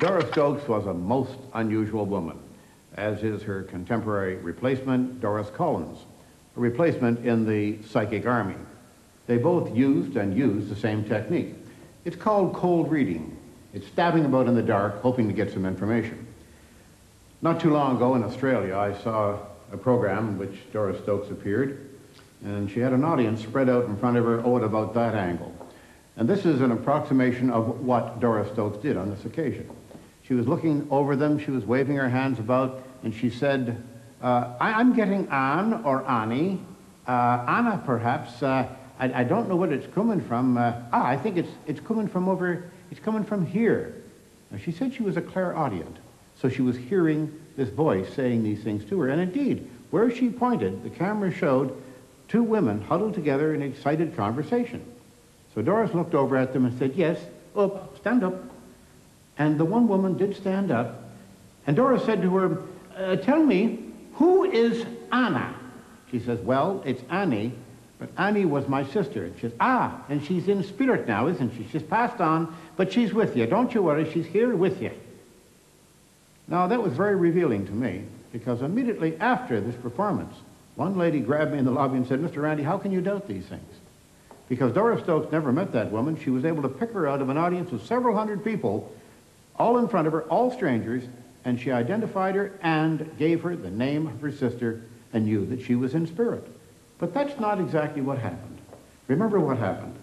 Doris Stokes was a most unusual woman, as is her contemporary replacement, Doris Collins, a replacement in the psychic army. They both used and use the same technique. It's called cold reading. It's stabbing about in the dark, hoping to get some information. Not too long ago in Australia, I saw a program in which Doris Stokes appeared, and she had an audience spread out in front of her, at about that angle. And this is an approximation of what Doris Stokes did on this occasion. She was looking over them, she was waving her hands about, and she said, I'm getting Anne or Annie, Anna perhaps, I don't know what it's coming from. I think it's coming from over, it's coming from here. Now, she said she was a clairaudient, so she was hearing this voice saying these things to her. And indeed, where she pointed, the camera showed two women huddled together in excited conversation. So Doris looked over at them and said, yes, up, stand up. And the one woman did stand up. And Doris said to her, tell me, who is Anna? She says, well, it's Annie. But Annie was my sister. And she says, and she's in spirit now, isn't she? She's passed on, but she's with you. Don't you worry, she's here with you. Now, that was very revealing to me, because immediately after this performance, one lady grabbed me in the lobby and said, Mr. Randi, how can you doubt these things? Because Doris Stokes never met that woman. She was able to pick her out of an audience of several hundred people, all in front of her, all strangers, and she identified her and gave her the name of her sister and knew that she was in spirit. But that's not exactly what happened. Remember what happened.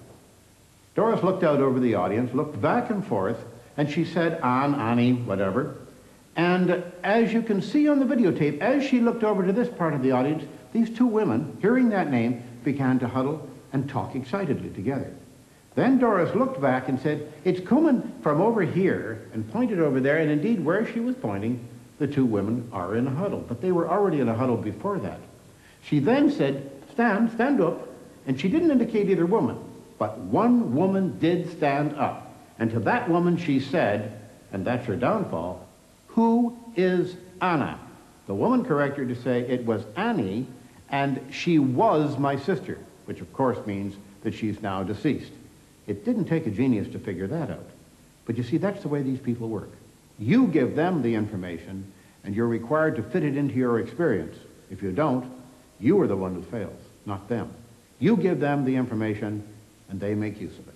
Doris looked out over the audience, looked back and forth, and she said, Annie, whatever. And as you can see on the videotape, as she looked over to this part of the audience, these two women, hearing that name, began to huddle and talk excitedly together. Then Doris looked back and said, it's coming from over here, and pointed over there, and indeed where she was pointing, the two women are in a huddle. But they were already in a huddle before that. She then said, stand up, and she didn't indicate either woman, but one woman did stand up. And to that woman she said, and that's her downfall, who is Anna? The woman corrected her to say it was Annie, and she was my sister, which of course means that she's now deceased. It didn't take a genius to figure that out. But you see, that's the way these people work. You give them the information, and you're required to fit it into your experience. If you don't, you are the one who fails, not them. You give them the information, and they make use of it.